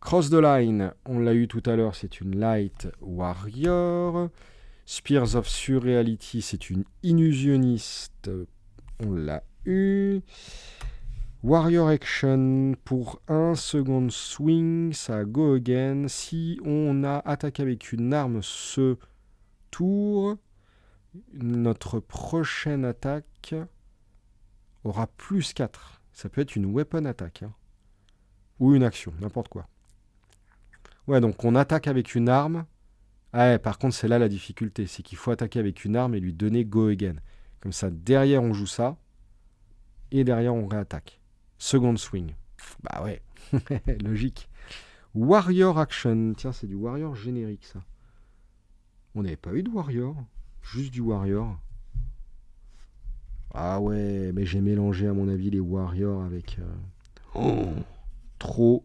Cross the Line, on l'a eu tout à l'heure, c'est une Light Warrior. Spears of Surreality, c'est une illusionniste. On l'a eu. Warrior Action pour un second swing, ça go again. Si on a attaqué avec une arme ce tour, notre prochaine attaque aura plus 4. Ça peut être une weapon attack. Hein. Ou une action, n'importe quoi. Ouais, donc on attaque avec une arme. Ah ouais, par contre, c'est là la difficulté. C'est qu'il faut attaquer avec une arme et lui donner go again. Comme ça, derrière, on joue ça. Et derrière, on réattaque. Second swing. Bah ouais, logique. Warrior Action. Tiens, c'est du Warrior générique, ça. On n'avait pas eu de Warrior. Juste du Warrior. Ah ouais, mais j'ai mélangé, à mon avis, les Warriors avec... trop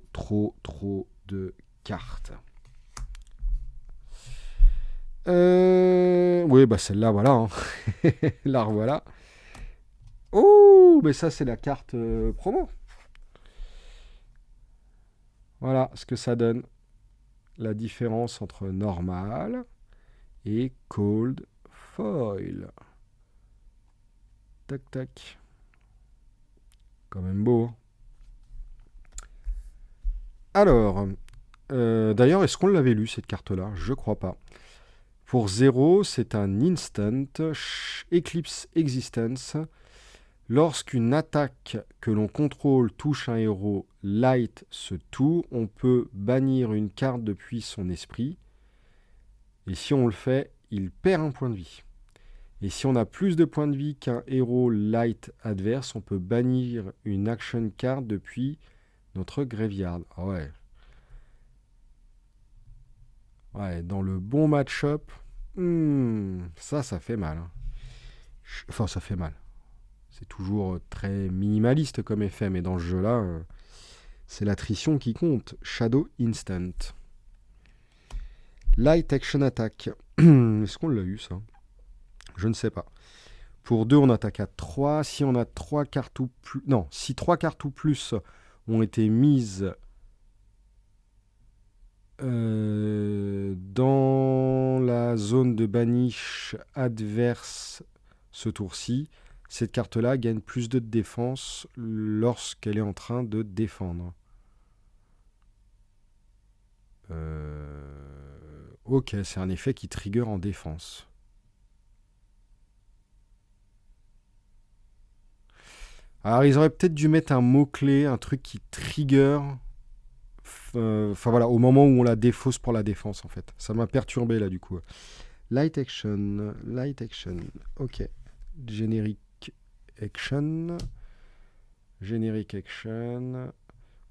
de cartes. Oui, bah celle-là, voilà. Hein. La revoilà. Oh, mais ça, c'est la carte promo. Voilà ce que ça donne. La différence entre normal et cold foil. Tac, tac. Quand même beau. Hein. Alors, d'ailleurs, est-ce qu'on l'avait lu, cette carte-là? Je crois pas. Pour 0, c'est un instant, Eclipse Existence. Lorsqu'une attaque que l'on contrôle touche un héros light ce tour, on peut bannir une carte depuis son esprit. Et si on le fait, il perd un point de vie. Et si on a plus de points de vie qu'un héros light adverse, on peut bannir une action card depuis notre graveyard. Ah ouais. Ouais, dans le bon match-up, ça fait mal. Hein. Enfin, ça fait mal. C'est toujours très minimaliste comme effet, mais dans ce jeu-là, c'est l'attrition qui compte. Shadow Instant. Light Action Attack. Est-ce qu'on l'a eu, ça? Je ne sais pas. Pour 2, on attaque à 3. Si on a 3 cartes ou plus... Non, si 3 cartes ou plus ont été mises dans la zone de banish adverse ce tour-ci, cette carte-là gagne plus de défense lorsqu'elle est en train de défendre. Ok, c'est un effet qui trigger en défense. Alors, ils auraient peut-être dû mettre un mot-clé, un truc qui trigger. Enfin voilà, au moment où on la défausse pour la défense, en fait. Ça m'a perturbé, là, du coup. Light Action. Ok. Générique Action. Générique Action.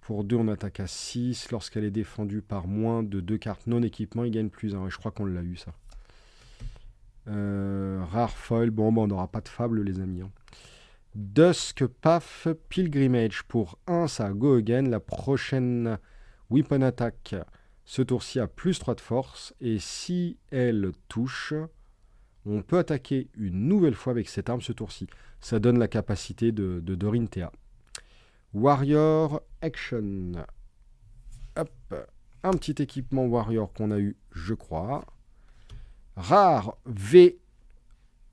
Pour 2, on attaque à 6. Lorsqu'elle est défendue par moins de 2 cartes non équipement, il gagne plus 1. Je crois qu'on l'a eu, ça. Rare foil. Bon, on n'aura pas de fable, les amis. Hein. Dusk Path Pilgrimage. Pour 1, ça go again. La prochaine weapon attack, ce tour-ci a plus 3 de force. Et si elle touche, on peut attaquer une nouvelle fois avec cette arme ce tour-ci. Ça donne la capacité de Dorinthea. Warrior Action. Hop. Un petit équipement Warrior qu'on a eu, je crois. Rare V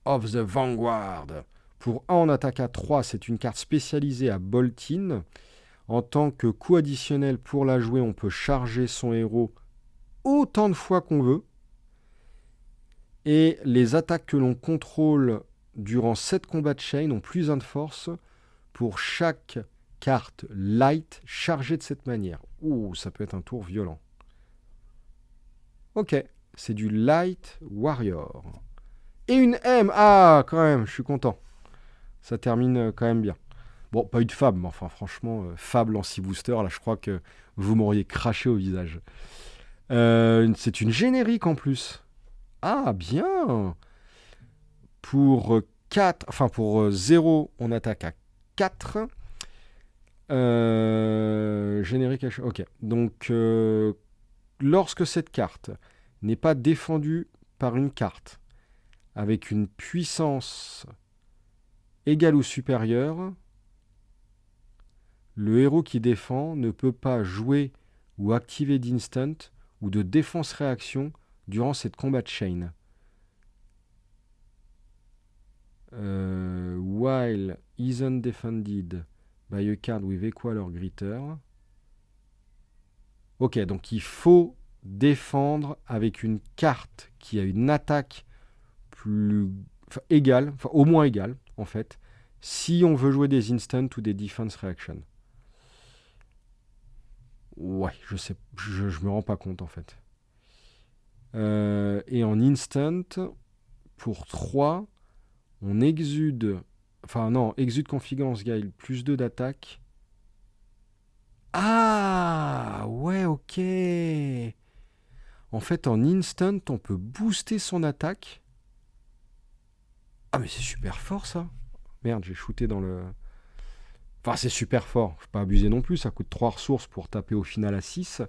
of the Vanguard. Pour 1, on attaque à 3. C'est une carte spécialisée à Boltin. En tant que coût additionnel pour la jouer, on peut charger son héros autant de fois qu'on veut. Et les attaques que l'on contrôle durant 7 combats de chain ont plus 1 de force pour chaque carte light chargée de cette manière. Ouh, ça peut être un tour violent. Ok, c'est du light warrior. Et une M. Ah, quand même, je suis content. Ça termine quand même bien. Bon, pas eu de fable, mais enfin, franchement, fable en 6 boosters, là, je crois que vous m'auriez craché au visage. C'est une générique en plus. Ah, bien. Pour 4, enfin pour 0, on attaque à 4. Générique, ok. Donc, lorsque cette carte n'est pas défendue par une carte avec une puissance égale ou supérieure, le héros qui défend ne peut pas jouer ou activer d'instant ou de défense-réaction durant cette combat chain. While isn't defended by a card with equal or greater. Ok, donc il faut défendre avec une carte qui a une attaque égale, enfin au moins égale en fait, si on veut jouer des instant ou des defense reaction. Ouais, je sais, je me rends pas compte en fait. Et en instant, pour 3, on exude... Enfin non, exude configurance guile, plus 2 d'attaque. Ah ouais, ok. En fait, en instant, on peut booster son attaque. Ah mais c'est super fort ça. Merde, j'ai shooté dans le... Enfin, c'est super fort. Je ne vais pas abuser non plus, ça coûte 3 ressources pour taper au final à 6.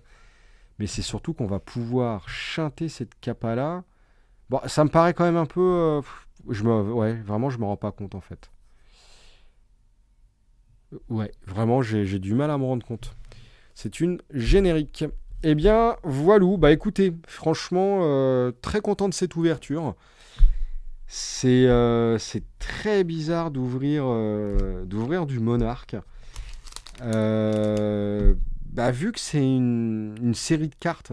Mais c'est surtout qu'on va pouvoir chanter cette capa-là. Bon, ça me paraît quand même un peu... ouais, vraiment, je me rends pas compte en fait. Ouais, vraiment, j'ai du mal à me rendre compte. C'est une générique. Eh bien, voilou. Bah écoutez, franchement, très content de cette ouverture. C'est très bizarre d'ouvrir du monarque. Vu que c'est une série de cartes,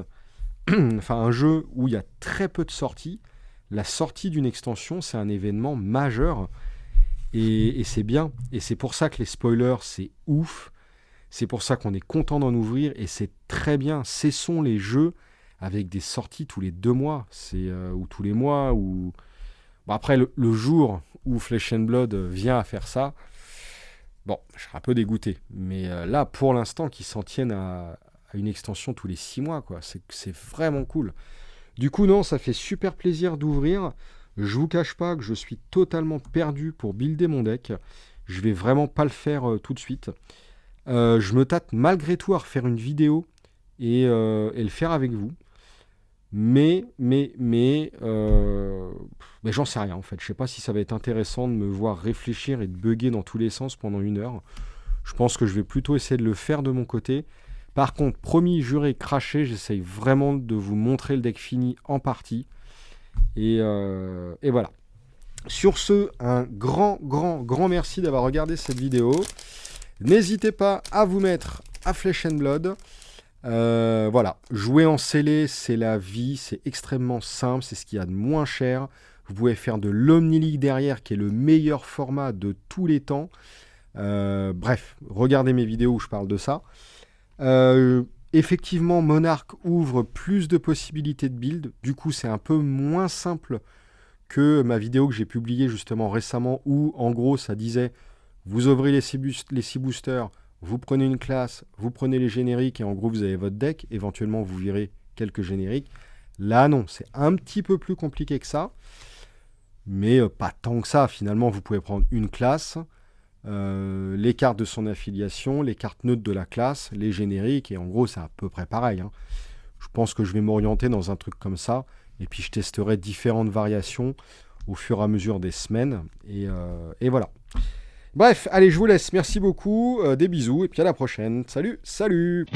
enfin un jeu où il y a très peu de sorties, la sortie d'une extension, c'est un événement majeur. Et c'est bien. Et c'est pour ça que les spoilers, c'est ouf. C'est pour ça qu'on est content d'en ouvrir. Et c'est très bien. Cessons les jeux avec des sorties tous les 2 mois. Ou tous les mois. Ou... Bon, après, le jour où Flesh and Blood vient à faire ça, bon, je serais un peu dégoûté. Mais là, pour l'instant, qu'ils s'en tiennent à une extension tous les 6 mois, quoi. C'est vraiment cool. Du coup, non, ça fait super plaisir d'ouvrir. Je vous cache pas que je suis totalement perdu pour builder mon deck. Je vais vraiment pas le faire tout de suite. Je me tâte malgré tout à refaire une vidéo et le faire avec vous. Mais j'en sais rien en fait. Je sais pas si ça va être intéressant de me voir réfléchir et de bugger dans tous les sens pendant 1 heure. Je pense que je vais plutôt essayer de le faire de mon côté. Par contre, promis, juré, craché, j'essaye vraiment de vous montrer le deck fini en partie. Et voilà. Sur ce, un grand merci d'avoir regardé cette vidéo. N'hésitez pas à vous mettre à Flesh and Blood. Voilà, jouer en scellé, c'est la vie, c'est extrêmement simple, c'est ce qu'il y a de moins cher. Vous pouvez faire de l'Omni-League derrière, qui est le meilleur format de tous les temps. Bref, regardez mes vidéos où je parle de ça. Effectivement, Monarch ouvre plus de possibilités de build. Du coup, c'est un peu moins simple que ma vidéo que j'ai publiée justement récemment, où en gros, ça disait, vous ouvrez les 6 boosters, vous prenez une classe, vous prenez les génériques, et en gros, vous avez votre deck. Éventuellement, vous virez quelques génériques. Là, non, c'est un petit peu plus compliqué que ça. Mais pas tant que ça. Finalement, vous pouvez prendre une classe, les cartes de son affiliation, les cartes neutres de la classe, les génériques, et en gros, c'est à peu près pareil, hein. Je pense que je vais m'orienter dans un truc comme ça, et puis je testerai différentes variations au fur et à mesure des semaines, et voilà. Bref, allez, je vous laisse, merci beaucoup, des bisous, et puis à la prochaine, salut.